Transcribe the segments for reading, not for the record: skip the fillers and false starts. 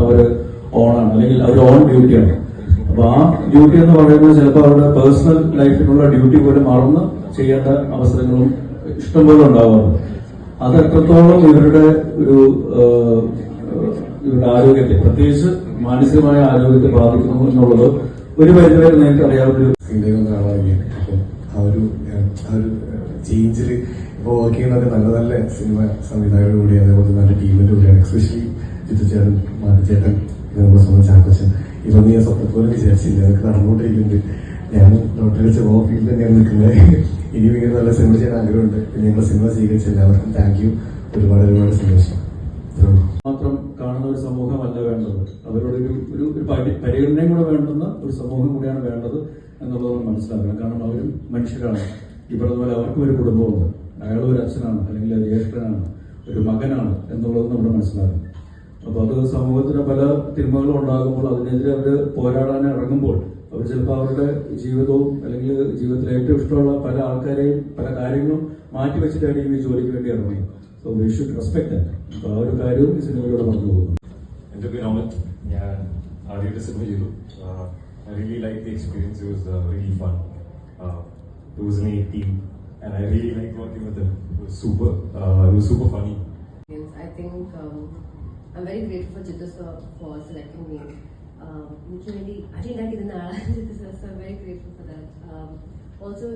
അവര് ഓണാണ്, അല്ലെങ്കിൽ അവർ ഓൺ ഡ്യൂട്ടിയാണ്. അപ്പൊ ആ ഡ്യൂട്ടി എന്ന് പറയുന്നത് ചിലപ്പോൾ അവരുടെ പേഴ്സണൽ ലൈഫിലുള്ള ഡ്യൂട്ടി പോലും മറന്ന് ചെയ്യേണ്ട അവസരങ്ങളും ഇഷ്ടംപോലെ ഉണ്ടാവാറുണ്ട്. അത് എത്രത്തോളം ഇവരുടെ ഇവരുടെ ആരോഗ്യത്തെ, പ്രത്യേകിച്ച് മാനസികമായ ആരോഗ്യത്തെ ബാധിക്കുന്നു എന്നുള്ളത് ഒരു പരിധിവരെ നിങ്ങൾക്ക് അറിയാവുന്ന ആ ഒരു ചേഞ്ചിൽ ഇപ്പോൾ വർക്ക് ചെയ്യുന്നത് നല്ല നല്ല സിനിമ സംവിധായകരോടുകൂടി, അതേപോലെ നല്ല ടീമിന്റെ കൂടെയാണ്. എസ്പെഷ്യലി ജിത്തുചേട്ടൻ, മാറ്റിച്ചേട്ടൻ, ചാക്കോച്ചൻ, ഇതൊന്നും ഞാൻ സ്വപ്നത്തോടെ വിചാരിച്ചില്ല. അതൊക്കെ നടന്നുകൊണ്ടിരിക്കുന്നുണ്ട്. ഞാൻ ഡോക്ടറെ ഫീൽഡിൽ തന്നെയാണ് നിൽക്കുന്നത്. ഇനിയും ഇങ്ങനെ നല്ല സിനിമ ചെയ്യാൻ ആഗ്രഹമുണ്ട്. പിന്നെ ഞങ്ങളുടെ സിനിമ സ്വീകരിച്ച എല്ലാവർക്കും താങ്ക് യു. ഒരുപാട് സന്തോഷം. മാത്രം കാണുന്ന ഒരു സമൂഹമല്ല വേണ്ടത്, അവരുടെ ഒരു പരിഗണനയും കൂടെ വേണ്ടുന്ന ഒരു സമൂഹം കൂടിയാണ് വേണ്ടത് എന്നുള്ളത് മനസ്സിലാക്കണം. കാരണം അവരും മനുഷ്യരാണ്. ഈ പറഞ്ഞതുപോലെ അവർക്കും ഒരു കുടുംബമുണ്ട്. അയാളും ഒരു അച്ഛനാണ്, അല്ലെങ്കിൽ ഒരു ജ്യേഷ്ഠനാണ്, ഒരു മകനാണ് എന്നുള്ളത് നമ്മൾ മനസ്സിലാക്കണം. അപ്പൊ അത് സമൂഹത്തിന് പല തിന്മകളും ഉണ്ടാകുമ്പോൾ അതിനെതിരെ അവർ പോരാടാൻ ഇറങ്ങുമ്പോൾ അവർ ചിലപ്പോൾ അവരുടെ ജീവിതവും അല്ലെങ്കിൽ ജീവിതത്തിൽ ഏറ്റവും ഇഷ്ടമുള്ള പല ആൾക്കാരെയും പല കാര്യങ്ങളും മാറ്റിവെച്ചിട്ടായിരിക്കും ഈ ജോലിക്ക് വേണ്ടി ഇറങ്ങുന്നത്. So we should respect that. അപ്പൊ ആ ഒരു കാര്യവും ഈ സിനിമയിലൂടെ പറഞ്ഞു പോകുന്നു. എന്റെ പേര് അമിത്. ഞാൻ ആദ്യമായിട്ട് സിനിമ ചെയ്തു. I really liked the experience. It was really fun. It was an 8 team and I really liked working with them. It was super funny. I think I'm very grateful for Jittu sir for selecting me. I didn't like it in Jittu sir, so I'm very grateful for that. Also,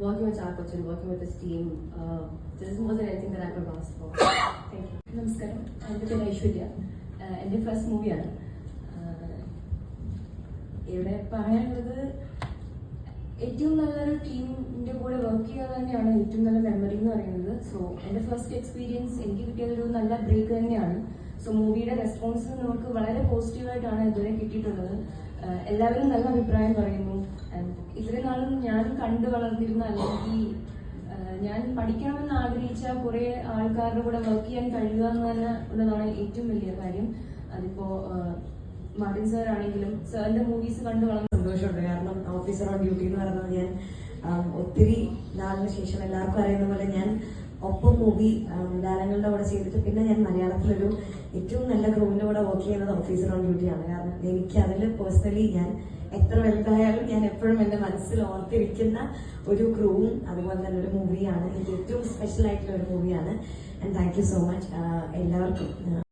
working with Chakochan, working with his team, this is more than anything that I could ask for. Thank you. നമസ്കാരം, എൻ്റെ പേര് ഐശ്വര്യ. എൻ്റെ first മൂവിയാണ്. ഇവിടെ പറയാനുള്ളത്, ഏറ്റവും നല്ലൊരു ടീമിൻ്റെ കൂടെ വർക്ക് ചെയ്യുക തന്നെയാണ് ഏറ്റവും നല്ല മെമ്മറി എന്ന് പറയുന്നത്. സോ എൻ്റെ ഫസ്റ്റ് എക്സ്പീരിയൻസ് എനിക്ക് കിട്ടിയതൊരു നല്ല ബ്രേക്ക് തന്നെയാണ്. സോ മൂവിയുടെ റെസ്പോൺസ് നമുക്ക് വളരെ പോസിറ്റീവായിട്ടാണ് ഇതുവരെ കിട്ടിയിട്ടുള്ളത്. എല്ലാവരും നല്ല അഭിപ്രായം പറയുന്നു. ഇത്രയും നാളും ഞാൻ കണ്ടു വളർന്നിരുന്ന, അല്ലെങ്കിൽ ഞാൻ പഠിക്കണമെന്ന് ആഗ്രഹിച്ച കുറെ ആൾക്കാരുടെ കൂടെ വർക്ക് ചെയ്യാൻ കഴിയുക എന്ന് തന്നെ ഉള്ളതാണ് ഏറ്റവും വലിയ കാര്യം. അതിപ്പോ മാർട്ടിൻ സാർ ആണെങ്കിലും സാറിന്റെ മൂവീസ് കണ്ടു വളർന്ന സന്തോഷമുണ്ട്. കാരണം ഓഫീസർ ഓൺ ഡ്യൂട്ടി എന്ന് പറയുന്നത് ഞാൻ ഒത്തിരി നാളിന് ശേഷം, എല്ലാവർക്കും അറിയുന്ന പോലെ ഞാൻ ഒപ്പം മൂവി ഗാനങ്ങളുടെ കൂടെ ചെയ്തിട്ട് പിന്നെ ഞാൻ മലയാളത്തിലൊരു ഏറ്റവും നല്ല ക്രൂവിന്റെ കൂടെ വർക്ക് ചെയ്യുന്നത് ഓഫീസർ ഓൺ ഡ്യൂട്ടിയാണ്. കാരണം എനിക്ക് അതിൽ പേഴ്സണലി ഞാൻ എത്ര വലുതായാലും ഞാൻ എപ്പോഴും എൻ്റെ മനസ്സിൽ ഓർത്തിരിക്കുന്ന ഒരു ക്രൂവും അതുപോലെ തന്നെ ഒരു മൂവിയാണ്. എനിക്ക് ഏറ്റവും സ്പെഷ്യൽ ആയിട്ടുള്ള ഒരു മൂവിയാണ്. And thank you so much എല്ലാവർക്കും.